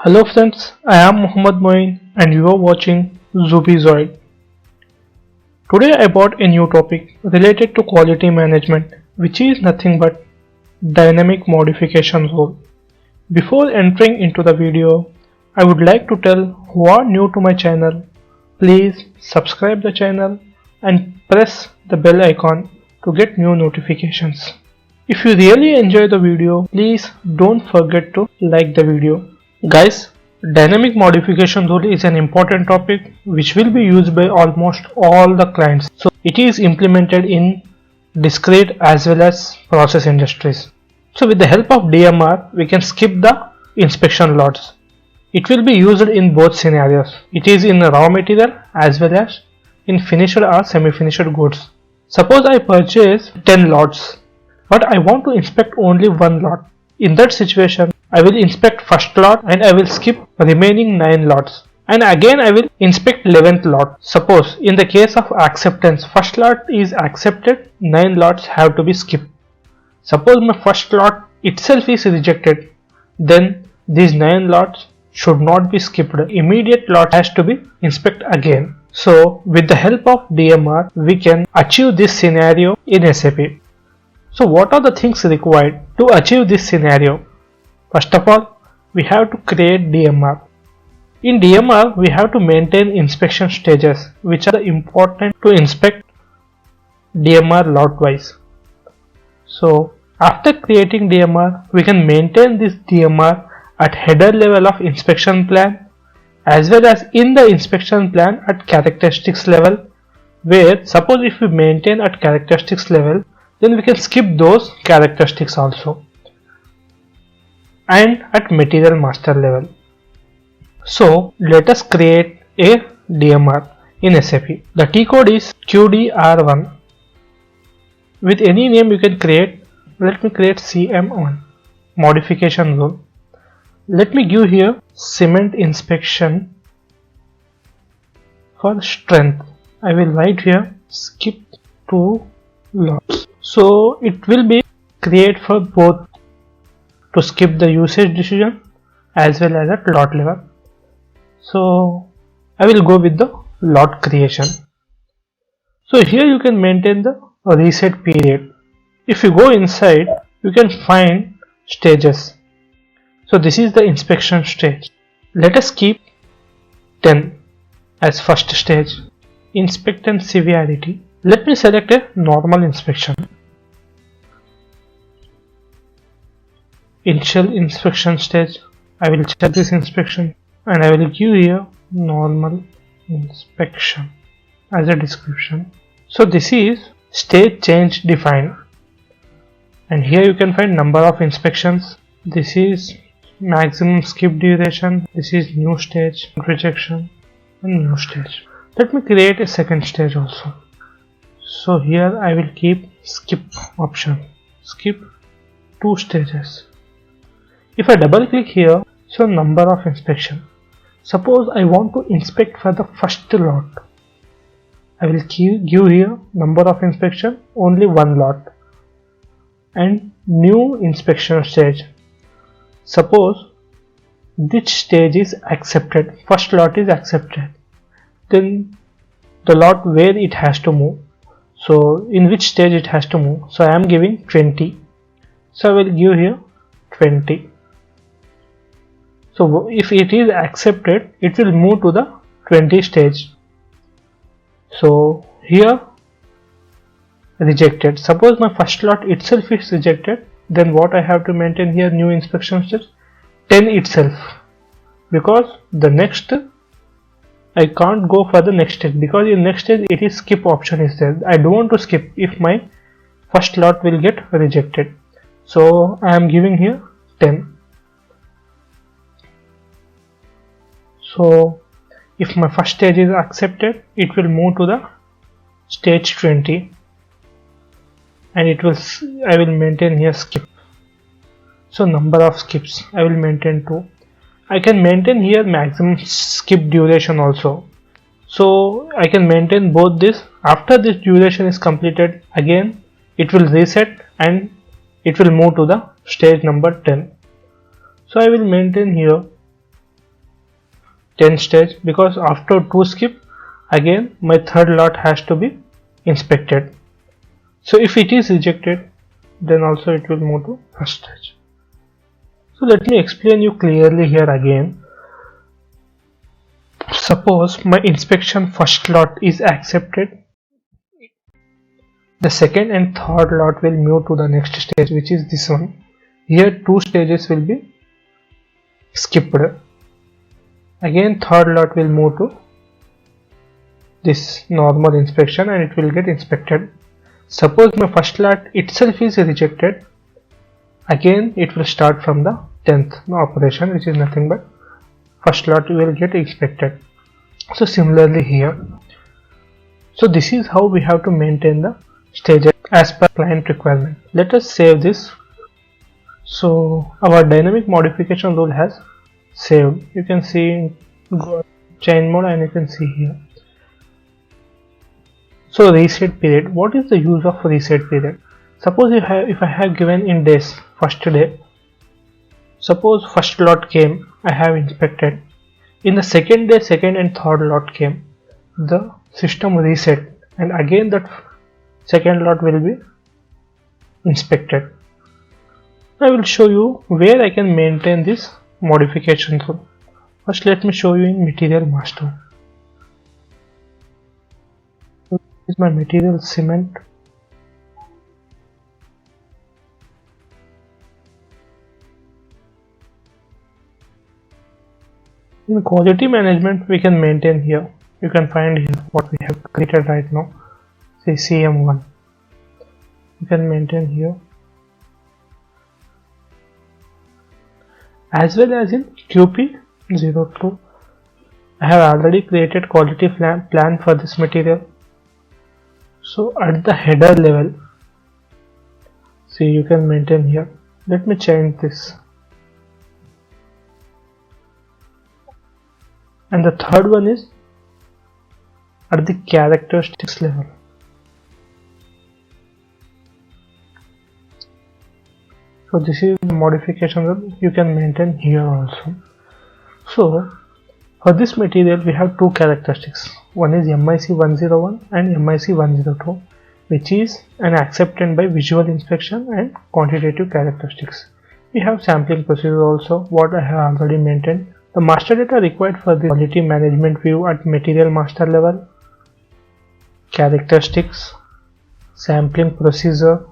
Hello friends, I am Muhammad Moin and you are watching Zubizoid. Today I brought a new topic related to quality management, which is nothing but dynamic modification rule. Before entering into the video, I would like to tell who are new to my channel, please subscribe the channel and press the bell icon to get new notifications. If you really enjoy the video, please don't forget to like the video. Guys, dynamic modification rule is an important topic which will be used by almost all the clients. So it is implemented in discrete as well as process industries. So with the help of DMR, we can skip the inspection lots. It will be used in both scenarios. It is in raw material as well as in finished or semi-finished goods. Suppose I purchase 10 lots, but I want to inspect only one lot. In that situation, I will inspect first lot and I will skip remaining 9 lots. And again I will inspect 11th lot. Suppose in the case of acceptance, first lot is accepted, 9 lots have to be skipped. Suppose my first lot itself is rejected, then these 9 lots should not be skipped. Immediate lot has to be inspected again. So with the help of DMR, we can achieve this scenario in SAP. So what are the things required to achieve this scenario? First of all, we have to create DMR. In DMR, we have to maintain inspection stages which are important to inspect DMR lot wise. So after creating DMR, we can maintain this DMR at header level of inspection plan as well as in the inspection plan at characteristics level, where suppose if we maintain at characteristics level, then we can skip those characteristics also, and at material master level. So let us create a DMR in SAP. The T code is QDR1. With any name you can create. Let me create CM1 modification rule. Let me give here cement inspection for strength. I will write here skip 2 lots. So it will be create for both, to skip the usage decision as well as at lot level. So I will go with the lot creation. So here you can maintain the reset period. If you go inside, you can find stages. So this is the inspection stage. Let us keep 10 as first stage. Inspect and severity. Let me select a normal inspection. Initial inspection stage, I will check this inspection and I will give here normal inspection as a description. So this is stage change defined, and here you can find number of inspections. This is maximum skip duration. This is new stage, rejection and new stage. Let me create a second stage also. So here I will keep skip option, skip 2 stages. If I double click here, so number of inspection. Suppose I want to inspect for the first lot. I will give here number of inspection, only one lot, and new inspection stage. Suppose this stage is accepted, first lot is accepted, then the lot where it has to move. So in which stage it has to move. So I am giving 20. So I will give here 20. So if it is accepted, it will move to the 20 stage. So here rejected. Suppose my first lot itself is rejected, then what I have to maintain here, new inspection steps 10 itself, because the next I can't go for the next stage, because in next stage it is skip option is there. I don't want to skip if my first lot will get rejected. So I am giving here 10. So if my first stage is accepted, it will move to the stage 20, and I will maintain here skip. So number of skips I will maintain 2. I can maintain here maximum skip duration also. So I can maintain both this. After this duration is completed, again it will reset and it will move to the stage number 10. So I will maintain here 10 stage, because after 2 skip again my third lot has to be inspected. So if it is rejected, then also it will move to first stage. So let me explain you clearly here again. Suppose my inspection first lot is accepted, the second and third lot will move to the next stage, which is this one. Here 2 stages will be skipped. Again third lot will move to this normal inspection and it will get inspected. Suppose my first lot itself is rejected, again it will start from the 10th operation, which is nothing but first lot will get inspected. So similarly here, so this is how we have to maintain the stages as per client requirement. Let us save this. So our dynamic modification rule has saved. You can see go chain mode and you can see here. So reset period. What is the use of reset period? Suppose if I have given in days, first day, suppose first lot came, I have inspected. In the second day, second and third lot came, the system reset and again that second lot will be inspected. I will show you where I can maintain this modification rule. First let me show you in material master. This is my material cement. In quality management we can maintain here. You can find here what we have created right now. Say CM1. You can maintain here. As well as in QP02. I have already created quality plan for this material. So at the header level, see you can maintain here. Let me change this. And the third one is at the characteristics level. So this is the modification that you can maintain here also. So for this material we have two characteristics. One is MIC 101 and MIC 102, which is an acceptance by visual inspection and quantitative characteristics. We have sampling procedure also, what I have already maintained. The master data required for the quality management view at material master level, characteristics, sampling procedure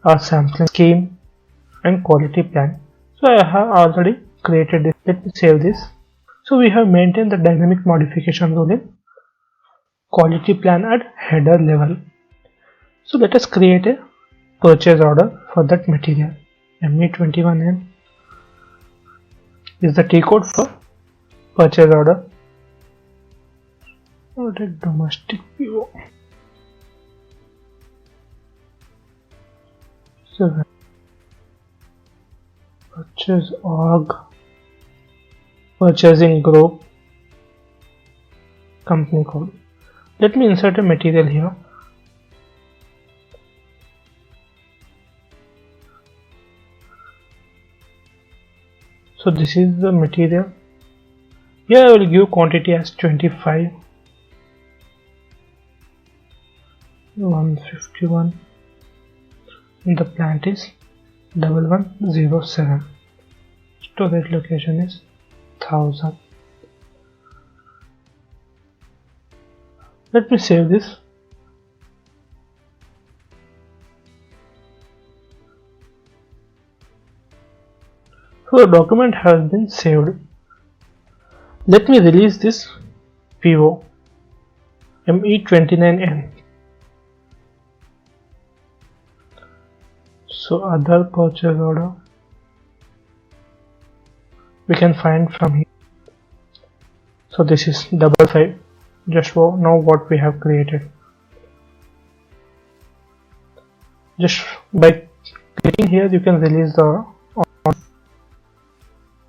or sampling scheme, and quality plan. So I have already created this. Let me save this. So we have maintained the dynamic modification rule in quality plan at header level. So let us create a purchase order for that material. ME21N is the T code for purchase order. Take domestic PO. So purchase org, purchasing group, company code. Let me insert a material here. So this is the material. Here I will give quantity as 25, 151, and the plant is 1107. Storage location is 1000. Let me save this. So the document has been saved. Let me release this PO ME29N. So other purchase order we can find from here. So this is 55. Just know what we have created. Just by clicking here you can release the order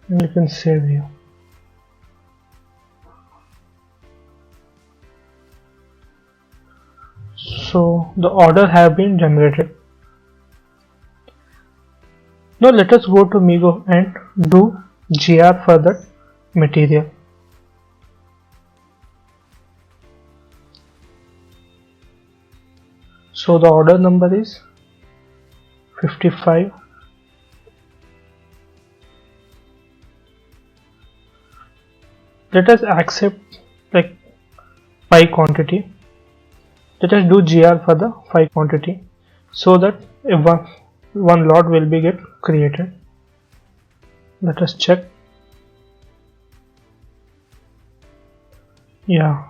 and you can save here. So the order have been generated. Now let us go to Migo and do GR for that material. So the order number is 55. Let us accept like 5 quantity. Let us do GR for the 5 quantity so that one lot will be get created. Let us check. Yeah,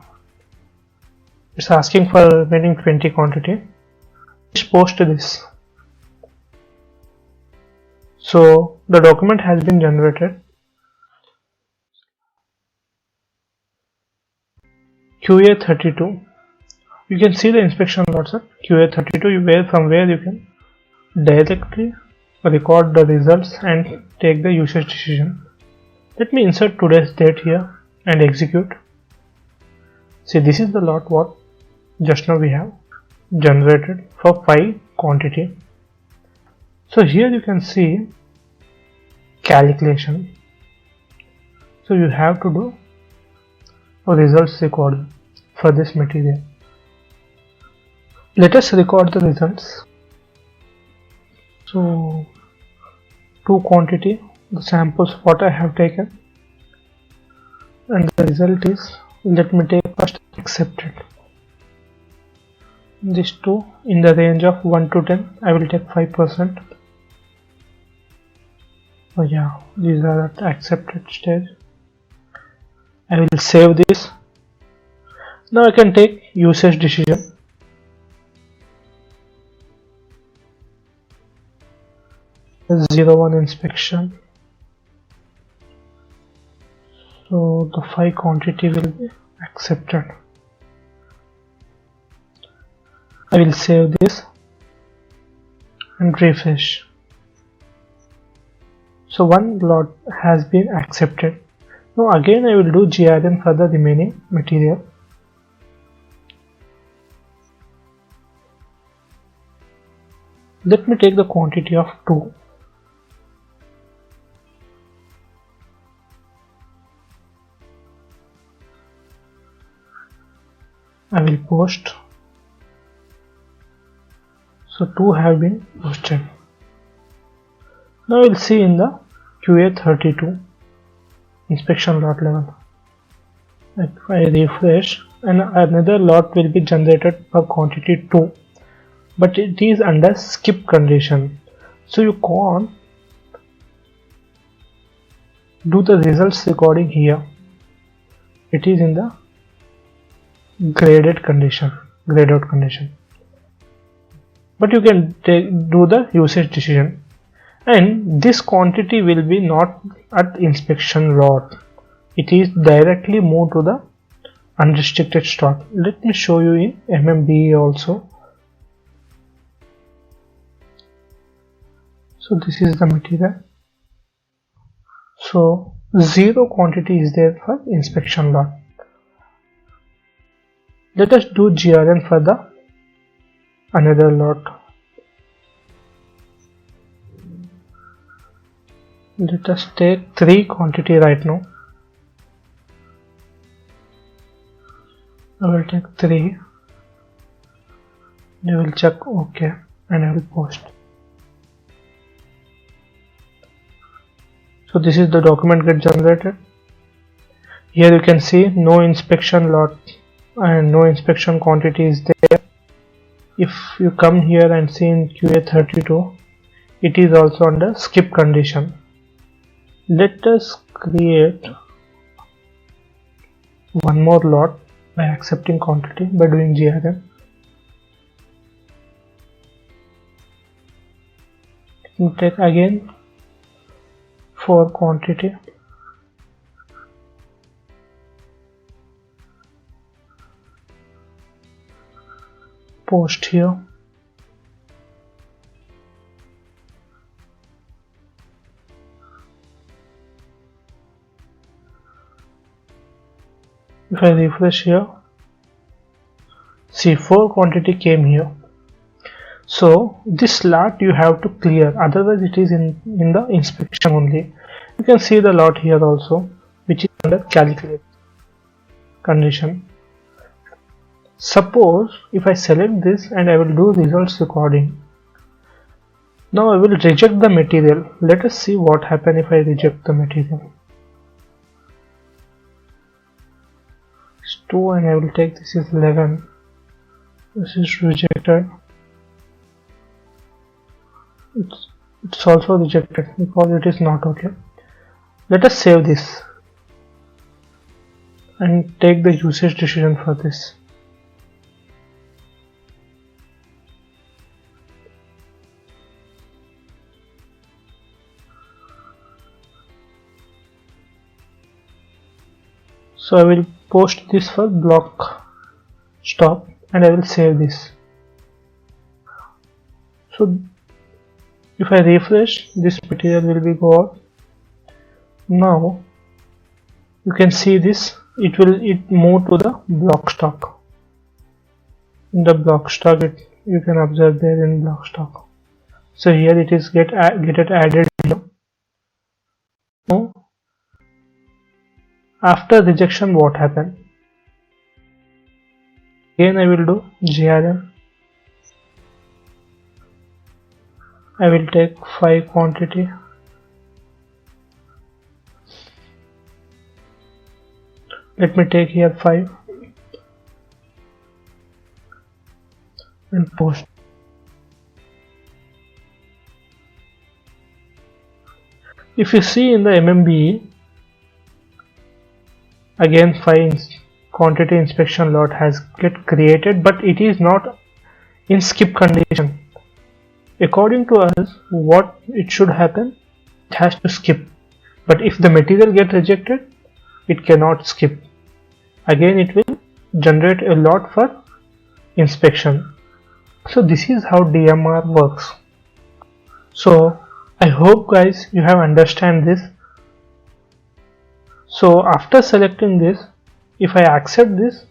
it's asking for remaining 20 quantity. Just post this. So the document has been generated. QA32. You can see the inspection lots at QA32 from where you can directly record the results and take the usage decision. Let me insert today's date here and execute. See, this is the lot what just now we have generated for 5 quantity. So here you can see calculation. So you have to do a results record for this material. Let us record the results. So 2 quantity, the samples what I have taken, and the result is, let me take first accepted. These two in the range of 1 to 10, I will take 5%. Oh yeah, these are at accepted stage. I will save this. Now I can take usage decision. Zero 01 inspection. So the 5 quantity will be accepted. I will save this and refresh. So one lot has been accepted. Now again I will do GRN for the remaining material. Let me take the quantity of 2. I will post. So 2 have been posted. Now we'll see in the QA32 inspection lot level. If I refresh, and another lot will be generated for quantity 2, but it is under skip condition. So you can't do the results recording here. It is in the grayed out condition. But you can do the usage decision, and this quantity will be not at inspection lot. It is directly moved to the unrestricted stock. Let me show you in MMBE also. So this is the material. So 0 quantity is there for inspection lot. Let us do GRN for the another lot. Let us take 3 quantity right now. I will take 3. I will check OK and I will post. So this is the document get generated. Here you can see no inspection lot and no inspection quantity is there. If you come here and see in QA32, it is also under skip condition. Let us create one more lot by accepting quantity by doing GRN. You take again 4 quantity. Post here. If I refresh here, see 4 quantity came here. So this slot you have to clear, otherwise it is in the inspection only. You can see the lot here also, which is under calculate condition. Suppose if I select this and I will do results recording. Now I will reject the material. Let us see what happens if I reject the material. It's 2 and I will take this is 11. This is rejected. It's also rejected because it is not okay. Let us save this and take the usage decision for this. So I will post this for block stop and I will save this. So if I refresh, this material will be gone. Now you can see this, it move to the block stock. In the block stock, you can observe there in block stock. So here it is get added here. Now after rejection, what happened? Again I will do GRM. I will take 5 quantity. Let me take here 5 and post. If you see in the MMBE, again 5 quantity inspection lot has get created, but it is not in skip condition. According to us, what it should happen, it has to skip. But if the material get rejected, it cannot skip. Again it will generate a lot for inspection. So this is how DMR works. So I hope guys you have understand this. So after selecting this, if I accept this,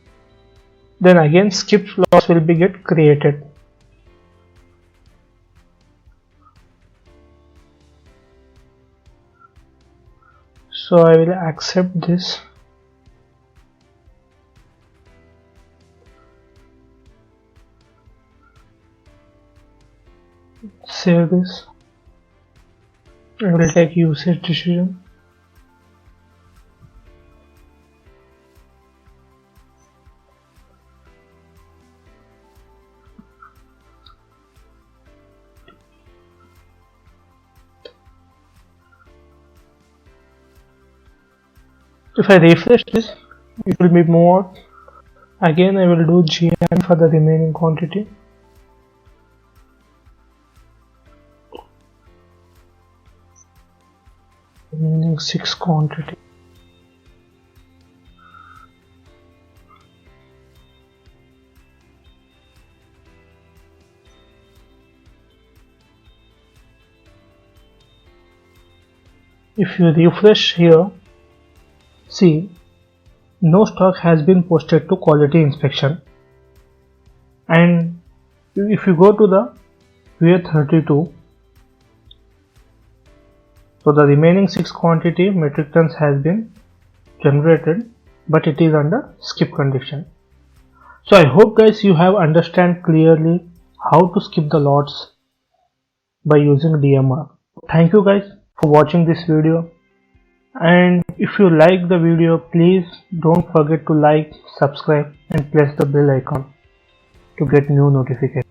then again skip loss will be get created. So I will accept this. Save this. I will take usage decision. If I refresh this, it will be more. Again I will do GM for the remaining quantity. Remaining 6 quantity. If you refresh here, see, no stock has been posted to quality inspection, and if you go to the QA32, so the remaining 6 quantity metric tons has been generated, but it is under skip condition. So I hope guys you have understand clearly how to skip the lots by using DMR. Thank you guys for watching this video, and if you like the video, please don't forget to like, subscribe and press the bell icon to get new notifications.